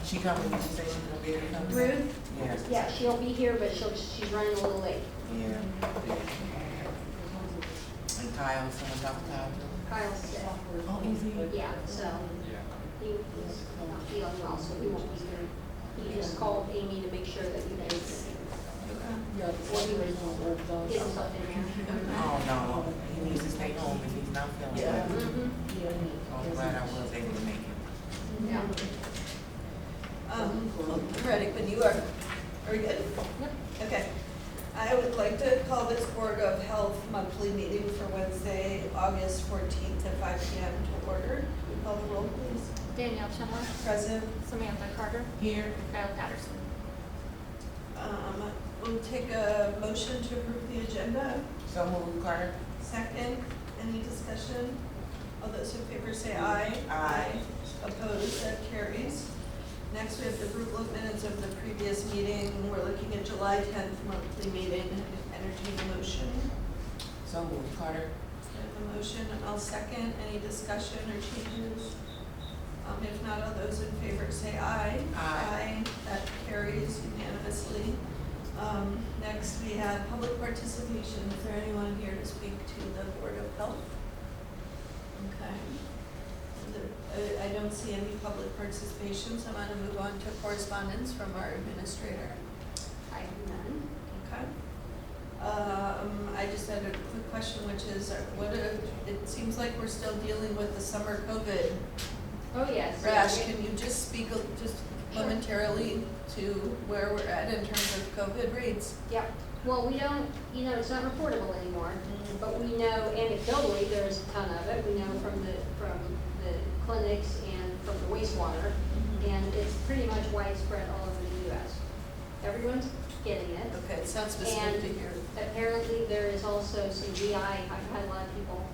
She coming, did you say she's gonna be here coming? Ruth? Yeah. Yeah, she'll be here, but she's running a little late. Yeah. And Kyle, someone talk to Kyle? Kyle's sick. Oh, is he? Yeah, so he's not feeling well, so he won't be here. He just called Amy to make sure that you guys, or he was getting something in there. Oh, no, he needs to stay home if he's not feeling well. Mhm. I'm glad I was able to make it. Yeah. Ready when you are. Are we good? Yep. Okay. I would like to call this Board of Health monthly meeting for Wednesday, August 14th at 5 p.m. to order. Can you call the roll, please? Danielle Schindler, Present. Samantha Carter, Here. Kyle Patterson. We'll take a motion to approve the agenda. So move, Carter. Second, any discussion? All those in favor say aye. Aye. Opposed, that carries. Next, we have the approval of minutes of the previous meeting. We're looking at July 10th monthly meeting. Entertain a motion. So move, Carter. I have a motion, I'll second. Any discussion or changes? If not, all those in favor say aye. Aye. That carries unanimously. Next, we have public participation. Is there anyone here to speak to the Board of Health? Okay. I don't see any public participation, so I'm going to move on to correspondence from our administrator. I have none. Okay. I just had a quick question, which is, it seems like we're still dealing with the summer COVID Oh, yes. rash. Can you just speak just momentarily to where we're at in terms of COVID rates? Yep. Well, we don't, it's not reportable anymore, but we know anecdotally there's a ton of it. We know from the clinics and from the wastewater, and it's pretty much widespread all over the U.S. Everyone's getting it. Okay, it sounds specific to hear. Apparently there is also some GI, I've had a lot of people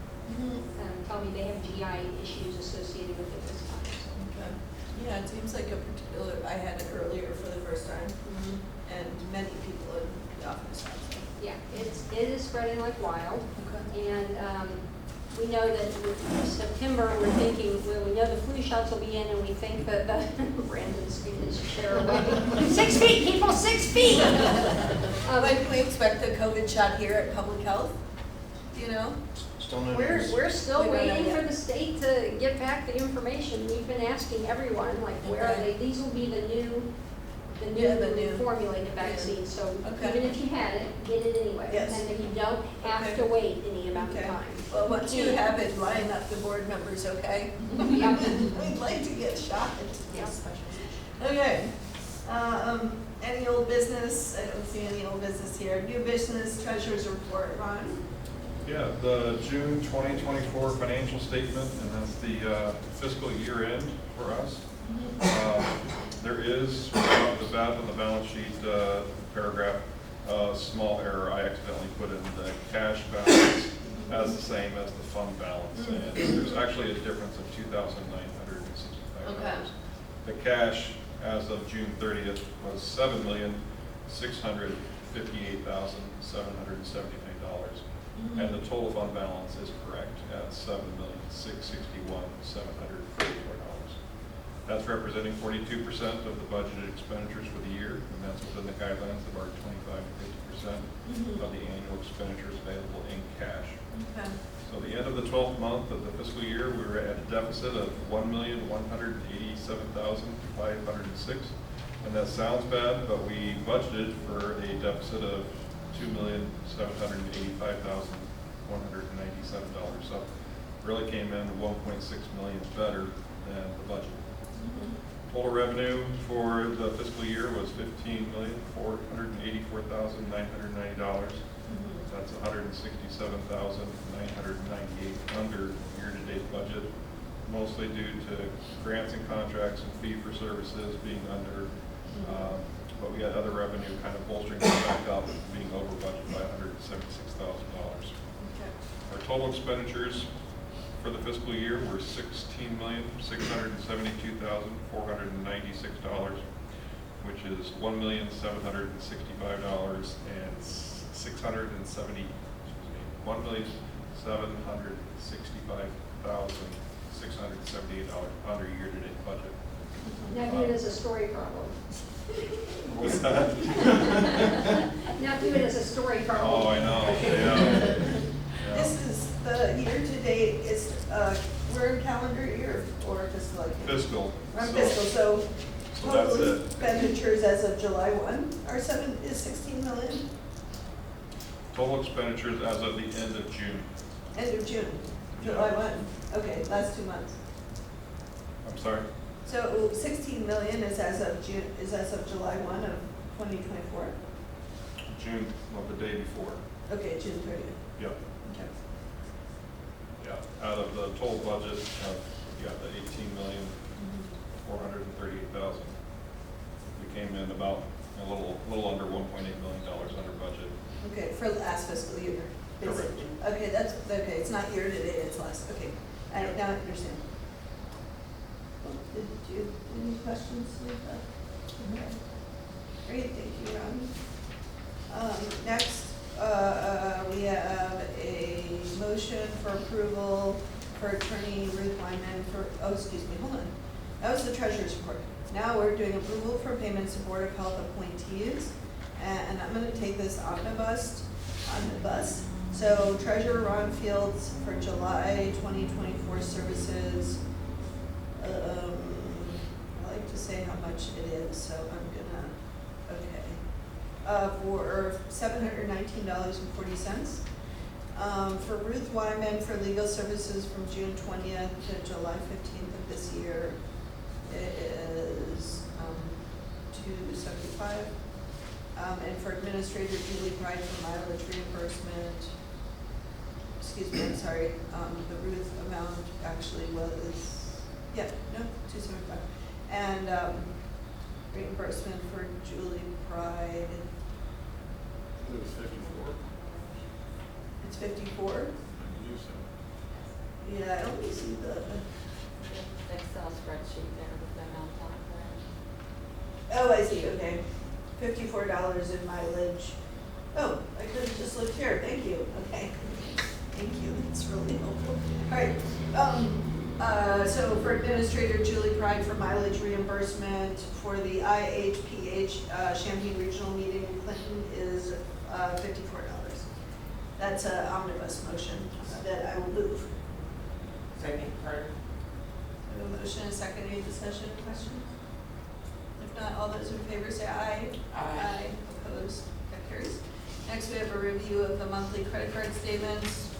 tell me they have GI issues associated with it this time. So. Okay. Yeah, it seems like a particular, I had it earlier for the first time, and many people in the office have it. Yeah, it is spreading like wild. Okay. And we know that with September, we're thinking, well, we know the flu shots will be in, and we think that the Brandon's screen is terrible. 6 feet, people, 6 feet! When can we expect the COVID shot here at Public Health? Do you know? Still no We're news. still We don't know waiting yet. for the state to get back the information. We've been asking everyone, like, where are Okay. they? These will be the new Yeah, the new- formulated vaccine. So Okay. even if you had it, get it anyway. Yes. And then you don't have Okay. to wait any amount Okay. of time. Well, once you have it, line up the board members, okay? Yeah. We'd like to get shot. Yes. Okay. Any old business? I don't see any old business here. New business, treasurer's report, Ron? Yeah, the June 2024 financial statement, and that's the fiscal year end for us. There is, right off the bat on the balance sheet paragraph, a small error. I accidentally put in the cash balance as the same as the fund balance, and there's actually a difference of $2,965. Okay. The cash as of June 30th was $7,658,779. And the total fund balance is correct at $7,661,734. That's representing 42% of the budgeted expenditures for the year, and that's within the guidelines of our 25 to 50% of the annual expenditures available in cash. Okay. So the end of the 12th month of the fiscal year, we were at a deficit of $1,187,506. And that sounds bad, but we budgeted for a deficit of $2,785,197. So really came in 1.6 million better than the budget. Total revenue for the fiscal year was $15,484,990. That's $167,998 under year-to-date budget, mostly due to grants and contracts and fee for services being under. But we had other revenue kind of bolstering it back up, being over budget by $176,000. Okay. Our total expenditures for the fiscal year were $16,672,496, which is $1,765,678 under year-to-date budget. Now view it as a story problem. What's that? Now view it as a story problem. Oh, I know, yeah. This is the year-to-date, is, we're in calendar year or fiscal? Fiscal. We're on So- fiscal, so So that's total it. expenditures as of July 1 are is 16 million, Total expenditures as of the end of June. end of June, July 1. Okay, last 2 months. I'm sorry? So 16 million is as of June, is as of July 1 of 2024? June of the day before. Okay, June 30th. Yep, Okay. yeah. Out of the total budget of, yeah, the 18,438,000. We came in about a little under $1.8 million under budget. Okay, for last fiscal year, Correct. basically. Okay, that's, okay, it's not year to date, it's last, okay. I now understand. Did you, any questions, Lisa? Okay. Great, thank you, Ron. Next, we have a motion for approval for Attorney Ruth Wyman for, oh, excuse me, hold on. That was the treasurer's report. Now we're doing approval for payments to Board of Health appointees. And I'm gonna take this omnibus. So Treasurer Ron Fields for July 2024 services. I like to say how much it is, so I'm gonna, okay. For $719.40. For Ruth Wyman for legal services from June 20th to July 15th of this year, it is $275. And for Administrator Julie Pride for mileage reimbursement, excuse me, I'm sorry, the Ruth amount actually was, yeah, no, $275. And reimbursement for Julie Pride, It was 54. it's 54? I believe so. Yeah, I only see the, Excel spreadsheet there with the amount on it. oh, I see, okay. $54 in mileage. Oh, I could have just looked here, thank you, okay. Thank you, it's really helpful. All right, so for Administrator Julie Pride for mileage reimbursement for the IHPH Champaign Regional Meeting in Clinton is $54. That's an omnibus motion that I will move. Second, Carter. We have a motion and a second, any discussion, questions? If not, all those in favor say aye. Aye. Opposed, that carries. Next, we have a review of the monthly credit card statements.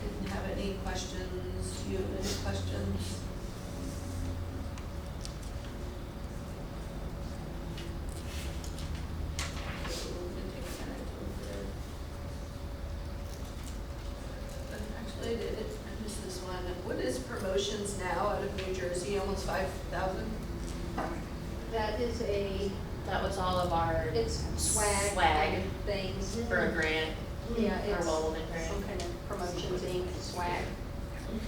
Didn't have any questions. Do you have any questions? So we're gonna take a minute to look at it. Actually, I missed this one. What is promotions now out of New Jersey? Almost 5,000? That is That was all of our it's swag swag things. for a grant, Yeah, our it's Wellman grant. some kind of promotions, ink, swag,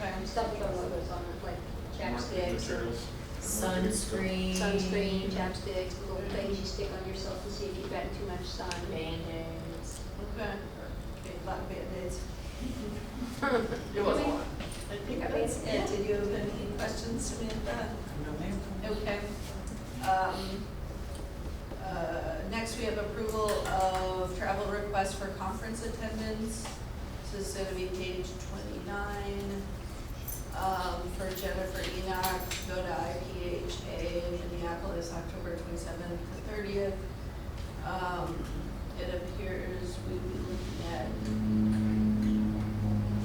Okay. stuff with our logos on it, like chapsticks, Materials. Sunscreen. sunscreen, chapsticks, the little things you stick on yourself to see if you've gotten too much sun. Band-aids. Okay. Okay, a lot of Band-Aids. It was a lot. I think that's it. Did you have any questions, Samantha? No, ma'am. Okay. Next, we have approval of travel requests for conference attendance. This is gonna be page 29. For Jennifer Enoch, go to IPHA in Minneapolis, October 27th to 30th. It appears we'd be looking at,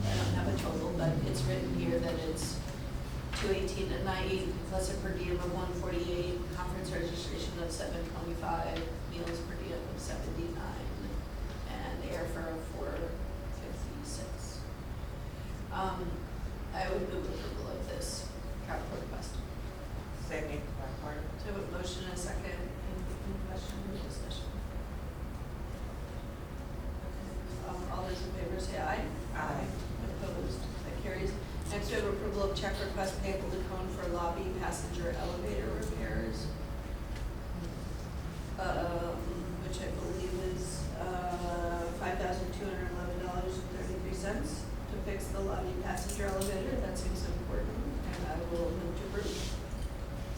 I don't have a total, but it's written here that it's $218 a night, plus a per diem of $148, conference registration of $725, meals per diem of $79, and airfare of $456. I would move approval of this travel request. Second, Carter. So I have a motion and a second, any question or discussion? Okay. All those in favor say aye. Aye. Opposed, that carries. Next, we have approval of check request payable to Cone for lobby passenger elevator repairs. Which I believe is $5,211.33 to fix the lobby passenger elevator. That seems important, and I will move to approve.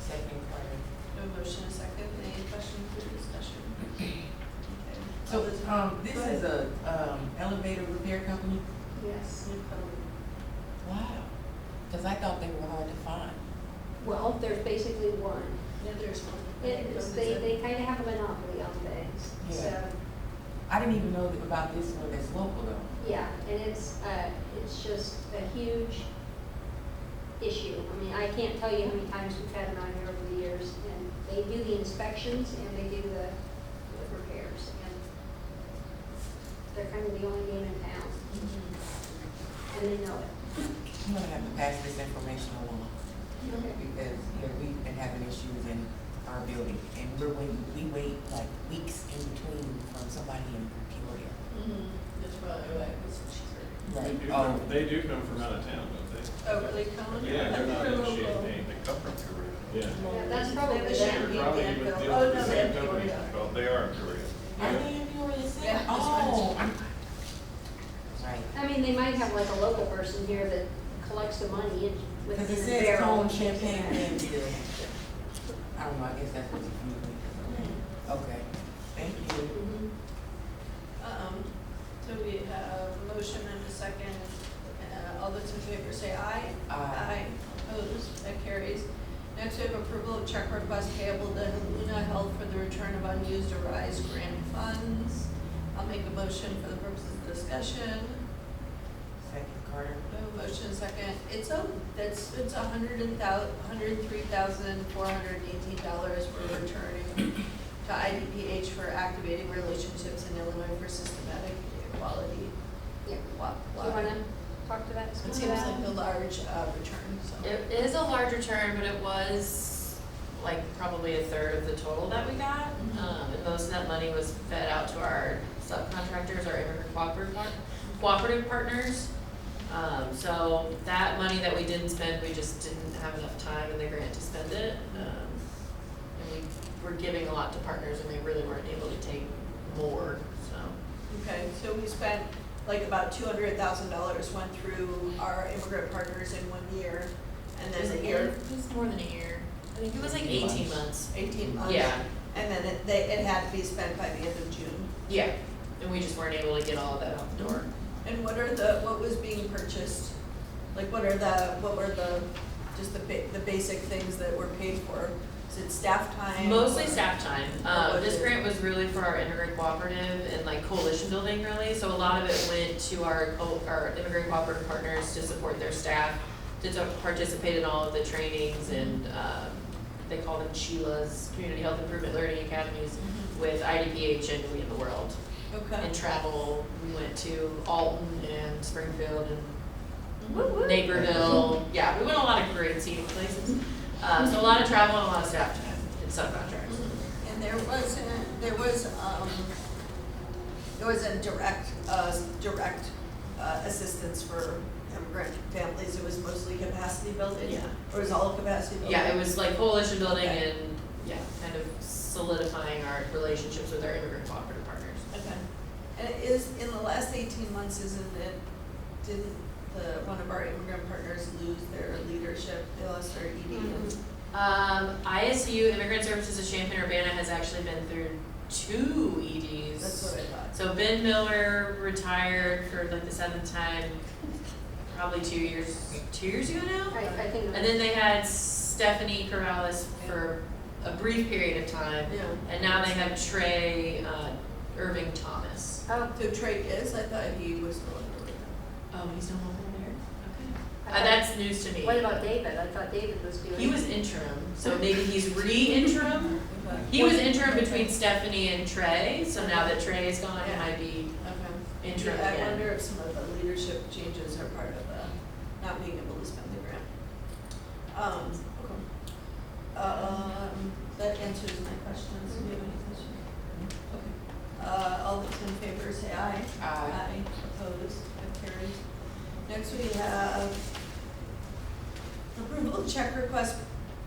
Second, Carter. This is a, elevator repair company? Yes. Wow. Cause I thought they were hard to find. Well, there's basically one. Yeah, there's one. They kind of have a monopoly on things, Yeah. so, I didn't even know about this one that's local though. yeah, and it's just a huge issue. I mean, I can't tell you how many times we've had them out here over the years, and they do the inspections and they do the repairs, and they're kind of the only game in town, and they know it. I'm gonna have to pass this information along, Okay. because, yeah, we've been having issues in our building, and we wait like weeks in between from somebody in Peoria. That's probably why it was cheaper. They do come from out of town, don't they? Oh, really, Colin? Yeah, they're not in Local. Champaign, they come from Peoria. Yeah. Yeah, that's probably They have a them. Champaign Probably Danville. with the Oh, no, the they same have company. Peoria. Well, they are in Peoria. Are they in Peoria? Yeah, that's Oh, right. right. I mean, they might have like a local person here that collects the money and with Because it a says barrel. Cone Champagne Danville. I don't know, I guess that's what confused me. Okay, thank you. Mhm. So we have a motion and a second. All those in favor say aye. Aye. Opposed, that carries. Next, we have approval of check request payable to Luna Health for the return of unused Arise grant funds. I'll make a motion for the purposes of discussion. Second, Carter. No motion, second. It's $103,418 we're returning to IDPH for activating relationships in Illinois for systematic equality. Yeah. Wa- Do you wanna talk to that? It seems like a large return, so. It is a large return, but it was like probably a third of the total that we got. And most of that money was fed out to our subcontractors, our immigrant cooperative partners. So that money that we didn't spend, we just didn't have enough time in the grant to spend it. And we were giving a lot to partners and they really weren't able to take more, so. Okay, so we spent like about $200,000 went through our immigrant partners in 1 year, and then a year, It was more than a year. I think it was like 18 months. 18 months. Yeah, And then it had to be spent by the end of June. yeah. And we just weren't able to get all of that out the door. And what was being purchased? Like what were just the basic things that were paid for? Is it staff time? Mostly or- staff time. Or was This it- grant was really for our immigrant cooperative and like coalition building really. So a lot of it went to our immigrant cooperative partners to support their staff, to participate in all of the trainings and, they call them CHILAs, Community Health Improvement Learning Academies, with IDPH and We in the World. Okay. And travel, we went to Alton and Springfield and Naperville. Yeah, we went a lot of great scenic places. So a lot of travel and a lot of staff time and subcontractors. And there was a direct assistance for immigrant families. It was mostly capacity building. Yeah. Or was all capacity building? Yeah, it was like coalition building Okay. and, yeah, kind of solidifying our relationships with our immigrant cooperative partners. Okay. And it is, in the last 18 months, didn't one of our immigrant partners lose their leadership? They lost their ED. ISU, Immigrant Services of Champaign-Urbana, has actually been through 2 EDs. That's what I thought. So Ben Miller retired for like the 7th time, probably 2 years ago now? I think. And then they had Stephanie Corrales for a brief period of time. Yeah. And now they have Trey Irving Thomas. Oh, So Trey is, I thought he was no longer with them. Oh, he's no longer there? I Okay. thought- That's news to me. what about David? I thought David was doing. He was interim, so maybe he's re-interim? Okay. He was interim between Stephanie and Trey, so now that Trey is gone, he Yeah. might be Okay. interim Yeah, I again. wonder if some of the leadership changes are part of not being able to spend the grant. That answers my questions. Do you have any questions? Okay. All those in favor say aye. Aye. Opposed, that carries. Next we have approval of check request,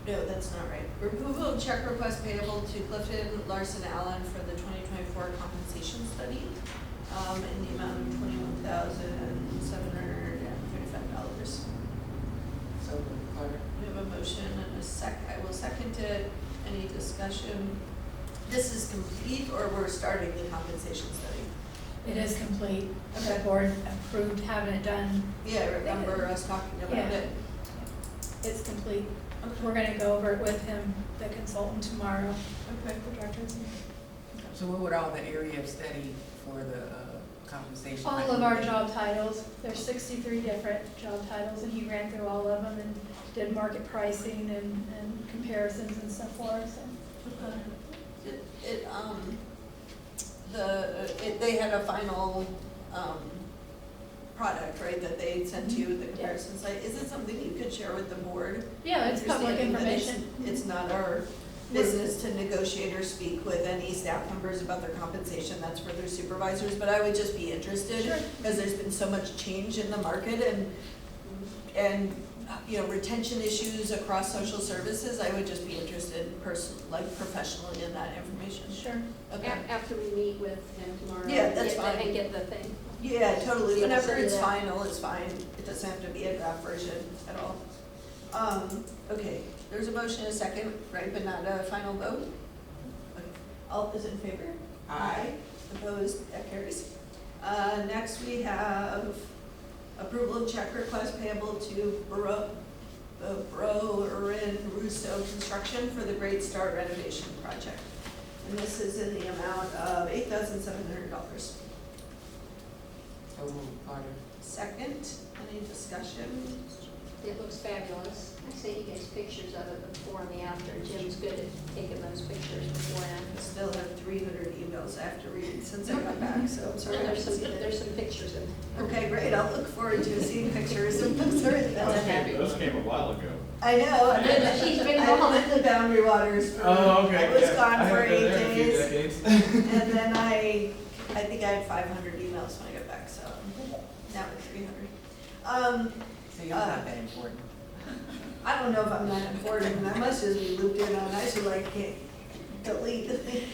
no, that's not right. Approval of check request payable to Clifton Larson Allen for the 2024 compensation study, in the amount of $21,735. So, Carter. We have a motion and a I will second it. Any discussion? this is complete, or we're starting the compensation study? It is complete. Okay. The board approved having it done. Yeah, I remember us talking about Yeah. it. It's complete. We're gonna go over it with him, the consultant, tomorrow. Okay. The director. So what would all the area of study for the compensation? All like of our be? job titles, there's 63 different job titles, and he ran through all of them and did market pricing and comparisons and stuff for us. They had a final, product, right, that they sent to you, the comparison site. Is it something you could share with the board? Yeah, it's public Understanding that information. It's not our business to negotiate or speak with any staff members about their compensation, that's for their supervisors, but I would just be interested. Sure. Because there's been so much change in the market and, you know, retention issues across social services, I would just be interested professionally in that information. Sure. Okay. After we meet with him tomorrow. Yeah, that's get the- fine. And get the thing. Yeah, totally, So we'll whenever send you it's that. final, it's fine, it doesn't have to be a draft version at all. Okay, there's a motion, a second, right, but not a final vote? Okay. All those in favor? Aye. Opposed, that carries. Next we have approval of check request payable to Bro-Erin Russo Construction for the Great Start renovation project. And this is in the amount of $8,700. So moved, Carter. Second, any discussion? It looks fabulous. I sent you guys pictures of it before and the after. Jim's good at taking those pictures before and I after. still have 300 emails I have to read since I got back, so I'm sorry. And I haven't seen there's it. some pictures in there. Okay, great, I'll look forward to seeing pictures of those. Those came a while ago. I know, I've been, She's been I've gone. been in the Boundary Waters for, Oh, okay. I was yeah. gone I for haven't been 8 there in a few days. decades. And then I think I had 500 emails when I got back, so now it's 300. So you're not that important. I don't know if I'm that important, and I must just be looped in on, I should delete the thing.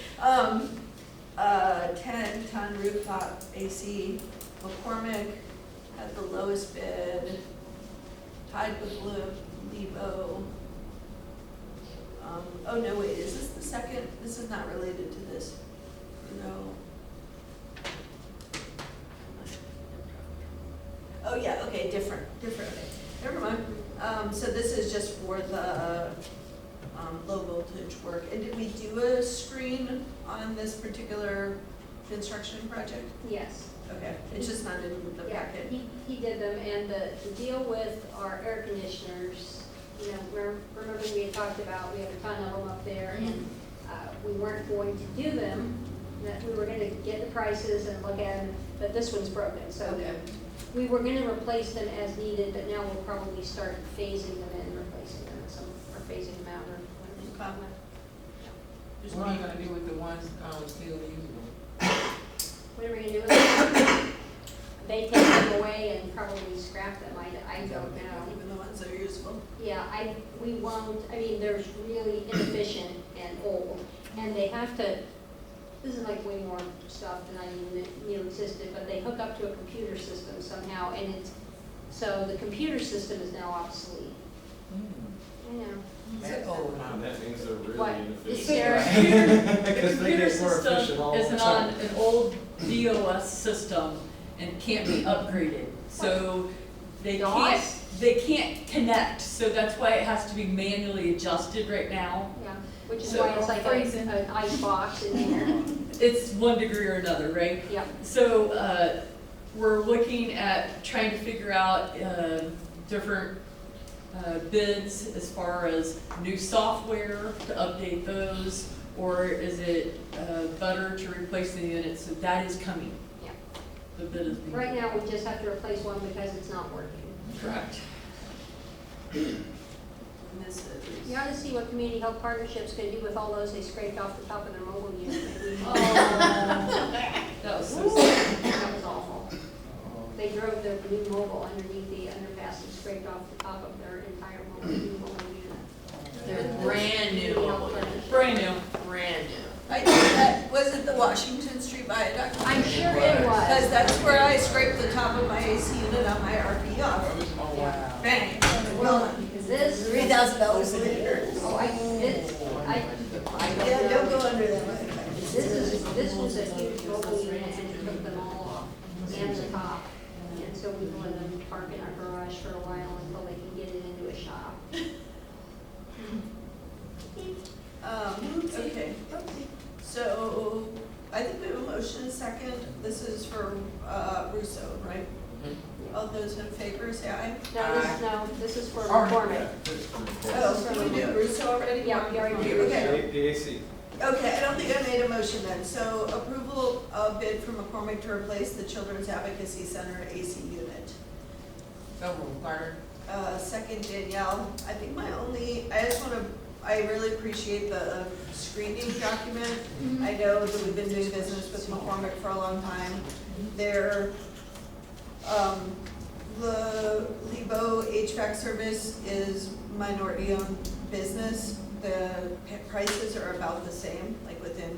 10-ton rooftop AC, McCormick had the lowest bid, tied with Levo. Oh, no, wait, is this the second? This is not related to this. No. Oh, yeah, okay, different, okay. Never mind. So this is just for the low voltage work. And did we do a screen on this particular construction project? Yes. Okay, it's just not in the Yeah, packet. he did them, and the deal with our air conditioners, you know, remember we had talked about, we have a ton of them up there, and we weren't going to do them, that we were gonna get the prices and look at them, but this one's broken, so Okay. we were gonna replace them as needed, but now we'll probably start phasing them in, replacing them, or phasing them out, or whatever. What are you gonna do with the ones, still usable? What are we gonna do with them? They take them away and probably scrap them, I don't know. Even the ones that are useful. Yeah, we won't, I mean, they're really inefficient and old, and they have to, this is like way more stuff than I even knew existed, but they hook up to a computer system somehow, and so the computer system is now obsolete. I know. That old, And that means they're really What? inefficient. Sarah, Because the they computer get more efficient system all the is on time. an old DOS system and can't be upgraded. So they DOS? can't connect, so that's why it has to be manually adjusted right now. Yeah, which is So- why it's like Freezing. an ice box in there. It's one degree or another, right? Yeah, So, we're looking at trying to figure out, different, bids as far as new software to update those, or is it, better to replace the units? So that is coming. yeah. The bid is being. Right now, we just have to replace one because it's not working. Correct. And this is. You ought to see what community health partnerships could do with all those they scraped off the top of their mobile unit. Oh, that was so sad. That was awful. They drove their new mobile underneath the underpass and scraped off the top of their entire mobile unit. They're brand new, Brand new. brand new. I think that, was it the Washington Street Viaduct? I'm sure it was. Because that's where I scraped the top of my AC unit on my RV off. Oh, wow. Bang, Well, gone. this, $3,000 later. oh, I, Yeah, don't go under that. a huge mobile unit and it took them all off, and the top. And so we let them park in our garage for a while until they can get it into a shop. Okay, so I think we have a motion and a second. This is for Russo, right? All those in favor, say aye. No, this is for Or- McCormick. It's from the Oh, did we do Russo already? Yeah, we already did. Okay. The AC. Okay, I don't think I made a motion then. So approval of bid for McCormick to replace the Children's Advocacy Center AC unit. So moved, Carter. Second, Danielle. I think I really appreciate the screening document. I know that we've been doing business with McCormick for a long time. They're, the Lebo HVAC service is minority-owned business. The prices are about the same, like within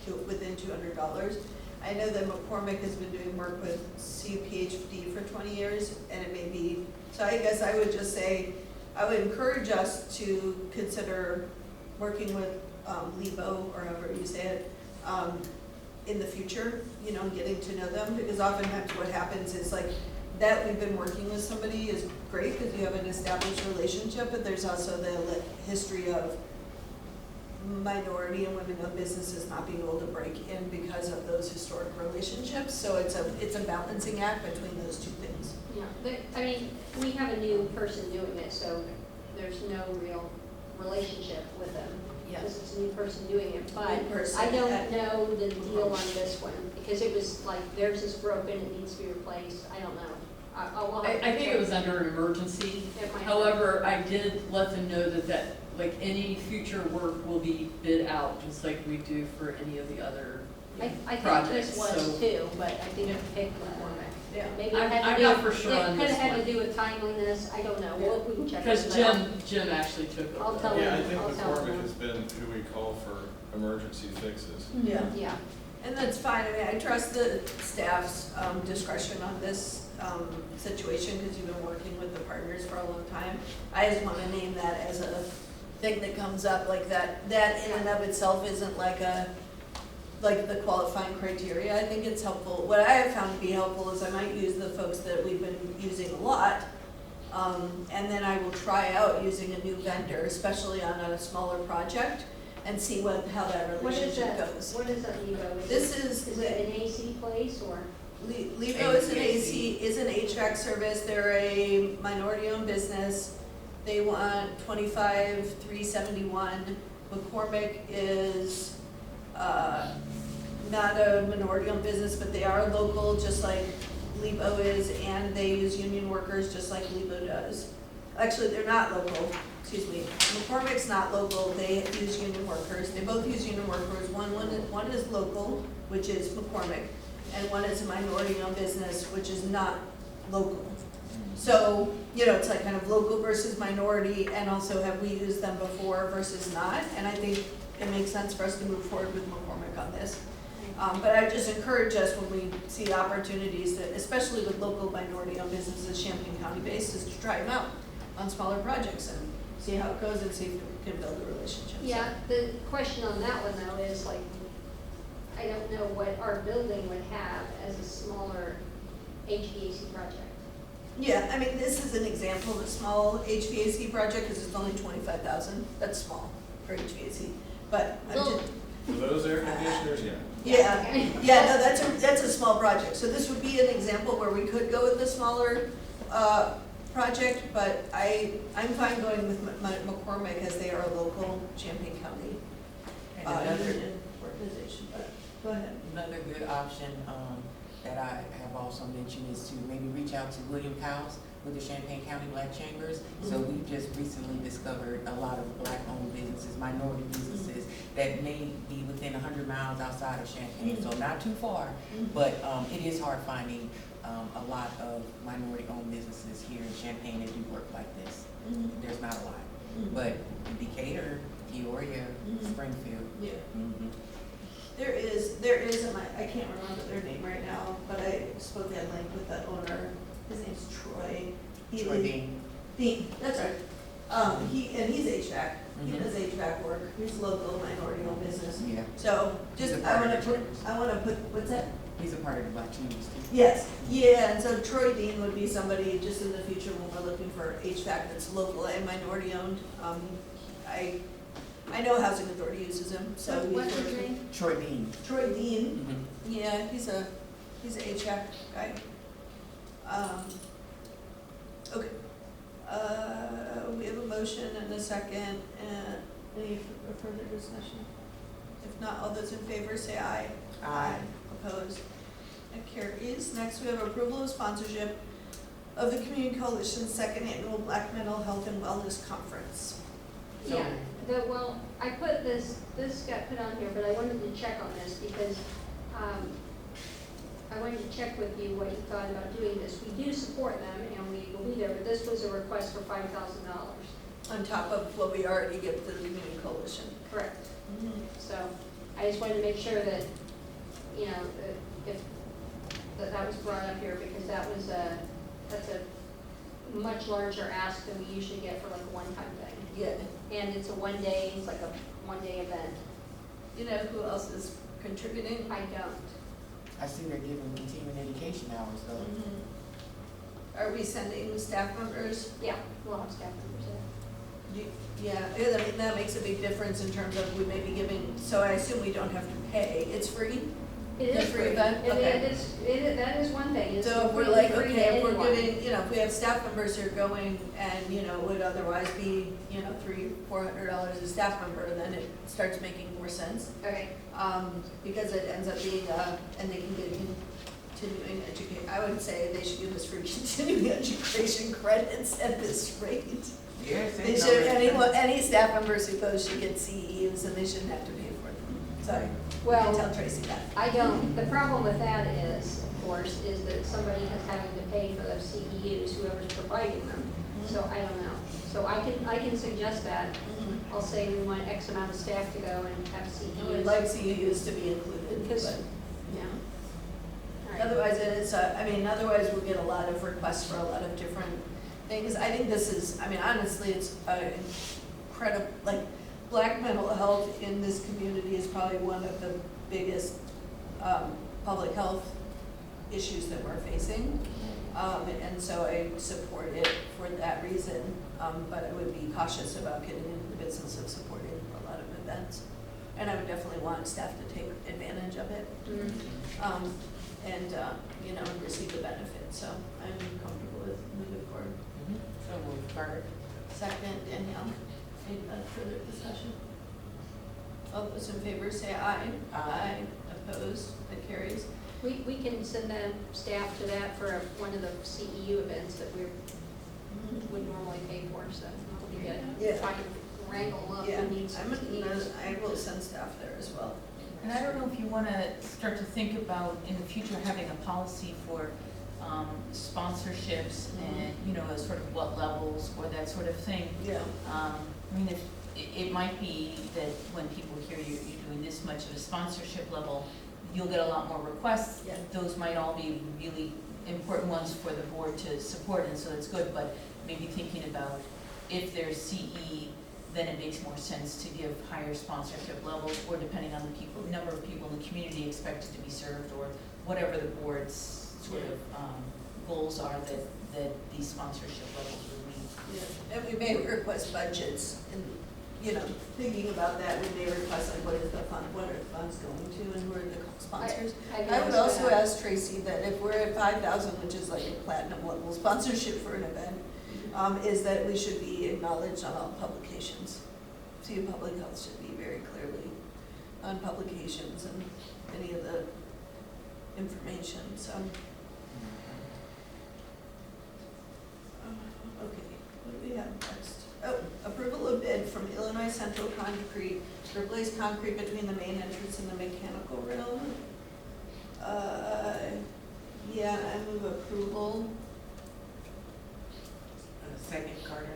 $200. I know that McCormick has been doing work with CUPHD for 20 years, and it may be, so I guess I would just say, I would encourage us to consider working with Lebo, or however you say it, in the future, you know, getting to know them, because oftentimes what happens is like, that we've been working with somebody is great because you have an established relationship, but there's also the history of minority and women-owned businesses not being able to break in because of those historic relationships. So it's a balancing act between those two things. Yeah, I mean, we have a new person doing it, so there's no real relationship with them. Yeah. This is a new person doing it, but New person. I don't know the deal on this one, because it was like, theirs is broken, it needs to be replaced, I don't know. I'll have to I think it check. was under an emergency. It might be. However, I did let them know that like any future work will be bid out, just like we do for any of the other I think projects, this was so. too, but I didn't pick McCormick. Yeah. Maybe it I'm- had to I'm do, not for sure on it could this have had one. to do with timeliness, I don't know, we can check. Because it out. Jim actually took over. I'll tell Yeah, I him. think I'll tell McCormick him. has been who we call for emergency fixes. Yeah. Yeah, And that's fine. I mean, I trust the staff's discretion on this situation because you've been working with the partners for a long time. I just want to name that as a thing that comes up like that. That in and of itself isn't like the qualifying criteria. I think it's helpful. What I have found to be helpful is I might use the folks that we've been using a lot. And then I will try out using a new vendor, especially on a smaller project, and see how that what is relationship that, goes. what is that, Evo? This is it an AC place, or? Lebo is an is an HVAC service. They're a minority-owned business. They want $25,371. McCormick is not a minority-owned business, but they are local, just like Lebo is, and they use union workers just like Lebo does. Actually, they're not local. Excuse me. McCormick's not local. They use union workers. They both use union workers. One is local, which is McCormick, and one is a minority-owned business, which is not local. So, you know, it's like kind of local versus minority, and also have we used them before versus not, and I think it makes sense for us to move forward with McCormick on this. But I just encourage us when we see opportunities, that, especially with local minority-owned businesses, Champaign County-based, is to try them out on smaller projects and see how it goes and see if we can build a relationship. So- Yeah, the question on that one though is like, I don't know what our building would have as a smaller HVAC project. Yeah, I mean, this is an example of a small HVAC project, because it's only 25,000, that's small for HVAC, but I'm Well, just, For those air conditioners, yeah. no, that's a small project, so this would be an example where we could go with the smaller, project, but I'm fine going with McCormick, as they are a local Champaign County, And another, union organization, but, go ahead. another good option, that I have also mentioned is to maybe reach out to William Cowles with the Champaign County Black Chambers. So we've just recently discovered a lot of black-owned businesses, minority businesses, that may be within 100 miles outside of Champaign, so not too far. But it is hard finding a lot of minority-owned businesses here in Champaign that do work like this. There's not a lot. But Decatur, Peoria, Springfield. Yeah. Mhm. There is, I can't remember their name right now, but I spoke at length with the owner, his name's Troy. Troy Bean. Bean, that's right. He's HVAC, He Mhm. does HVAC work, he's local, minority-owned business. Yeah, So, He's just, a part I of wanna the put, chambers. what's that? he's a part of the Black Chambers too. Yes, yeah, and so Troy Dean would be somebody just in the future when we're looking for HVAC that's local and minority owned. I know Housing Authority uses him, so. he's What's his working- name? Troy Bean. Troy Dean, Mhm. yeah, he's a HVAC guy. Okay, we have a motion and a second, and any further discussion? If not, all those in favor say aye. Aye. Opposed? That carries. Next, we have approval of sponsorship of the Community Coalition's second annual Black Mental Health and Wellness Conference. Yeah, well, I put this got put on here, but I wanted to check on this because, I wanted to check with you what you thought about doing this. We do support them and we will be there, but this was a request for $5,000. On top of what we already give to the Community Coalition. Correct. So I just wanted to make sure that, you know, if, that was brought up here because that's a much larger ask than we usually get for like a one-time thing. Yeah. And it's a one-day, it's like a one-day event. You know who else is contributing? I don't. I see they're giving continuing education hours though. Are we sending staff members? Yeah, we'll have staff members there. Yeah, I mean, that makes a big difference in terms of we may be giving, so I assume we don't have to pay. It's free? It The is free free. event? Okay. That is one thing. It's So if we're completely like, free to okay, if we're anyone. giving, if we have staff members who are going and, would otherwise be, $300-400 a staff member, then it starts making more sense. Okay, Because it ends up being, and they can get continuing education. I would say they should give us free continuing education credits at this rate. Yes, They should, any staff members who go should get CEUs and they shouldn't have to pay for them. Sorry, well, tell Tracy that. I don't, the problem with that is, of course, is that somebody is having to pay for those CEUs, whoever's providing them. So I don't know. So I can suggest that. I'll say we want X amount of staff to go and have I would CEUs. like CEUs to be included, Because- but. Yeah. All right. Otherwise, it is, otherwise we'll get a lot of requests for a lot of different things. I think this is, honestly, it's incredible, Black mental health in this community is probably one of the biggest public health issues that we're facing. And so I support it for that reason, but I would be cautious about getting into the business of supporting a lot of events. And I would definitely want staff to take advantage of it. Mm. And receive the benefit, so I'm comfortable with moving forward. So moved, Carter. Second, Danielle, any further discussion? All those in favor say aye. Aye. Opposed, that carries. We can send them staff to that for one of the CEU events that we would normally pay for, so that'll be good. Yeah. If I can wrangle them up, Yeah, who needs some CEUs. I will send staff there as well. And I don't know if you want to start to think about in the future having a policy for sponsorships and, sort of what levels or that sort of thing. Yeah. If it might be that when people hear you're doing this much of a sponsorship level, you'll get a lot more requests. Yeah. Those might all be really important ones for the board to support, and so that's good, but maybe thinking about if there's CE, then it makes more sense to give higher sponsorship levels, or depending on the number of people in the community expected to be served, or whatever the board's sort of goals are that these sponsorship levels would mean. Yeah, and we may request budgets, and, thinking about that, we may request what are the funds going to, and who are the sponsors? I would also ask Tracy that if we're at 5,000, which is like a platinum level sponsorship for an event, is that we should be acknowledged on all publications. See, public health should be very clearly on publications and any of the information, so. Okay, what do we have next? Oh, approval of bid from Illinois Central Concrete to replace concrete between the main entrance and the mechanical room. Yeah, I move approval. Second, Carter.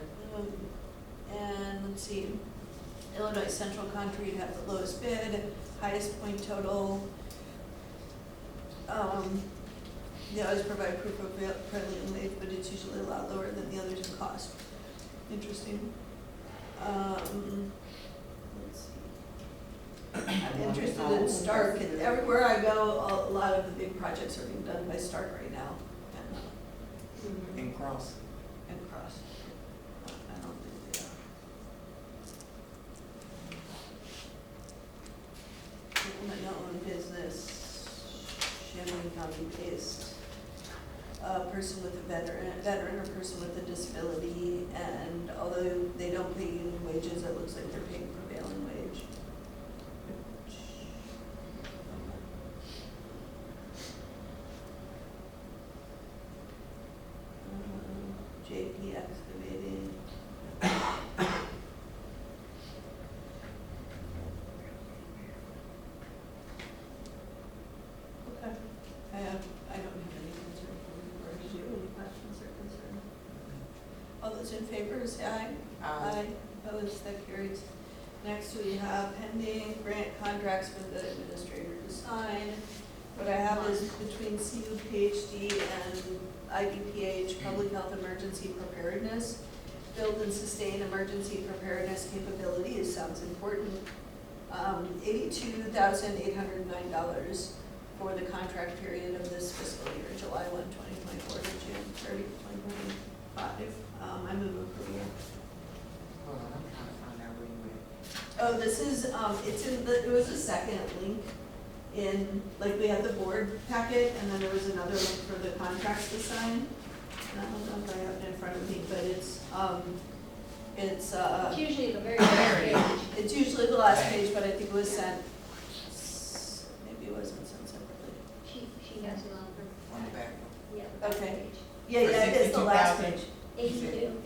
And let's see, Illinois Central Concrete has the lowest bid, highest point total. They always provide proof of prevailing wage, but it's usually a lot lower than the others in cost. Interesting. Let's see. I'm interested in Stark, and everywhere I go, a lot of the big projects are being done by Stark right now, And Cross. and Cross. I don't think they are. Woman-owned business, Champaign County based, a person with a veteran or person with a disability, and although they don't pay union wages, it looks like they're paying prevailing wage. JP Excavating. Okay. I don't have any concern for the board. Do you have any questions or concern? All those in favor, say aye. Opposed, that carries. Next, we have pending grant contracts for the administrator to sign. What I have is between CUPHD and IDPH, Public Health Emergency Preparedness. Build and sustain emergency preparedness capabilities, sounds important. $82,809 for the contract period of this fiscal year, July 1, 2024 to June 30, 2025. I move approval. Hold on, I'm trying to find out where you at. Oh, this is, it's in the, it was a second link in, like, we had the board packet, and then there was another link for the contracts to sign. And I don't know if I have it in front of me, but it's It's usually the very last page. it's usually the last page, but I think it was sent, maybe it wasn't sent separately. She has it on her. On the back. Yeah, the back Okay. page. Yeah, For yeah, it is the last 62,000? page. 82.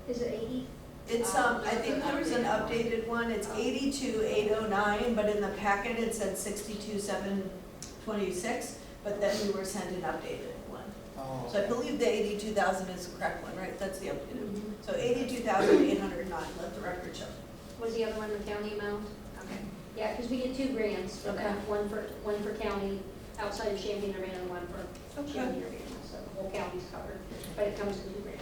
Is it 80? It's, I think there was an updated one, it's 82,809, but in the packet it said 62,726, but then we were sent an updated one. Oh. So I believe the 82,000 is the correct one, right? That's the updated. So 82,809, let the record show. Was the other one the county amount? Okay. Yeah, because we get 2 grants for that, one for county outside of Champaign-Urbana and one for Champaign-Urbana, so the whole county's covered, but it comes in 2 grants.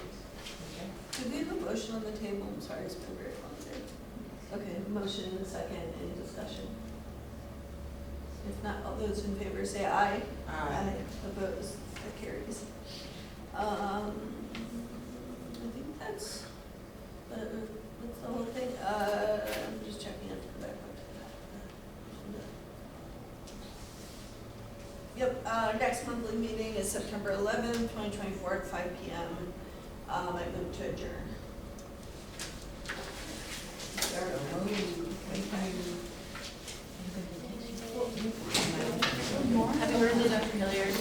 Did we have a motion on the table? I'm sorry, it's been very long day. Okay, motion and a second, any discussion? If not, all those in favor say aye. Opposed, that carries. I think that's the whole thing. I'm just checking it for that one. Yep, next monthly meeting is September 11th, 2024 at 5 p.m. I move to adjourn. Happy birthday, Dr. Hilliard.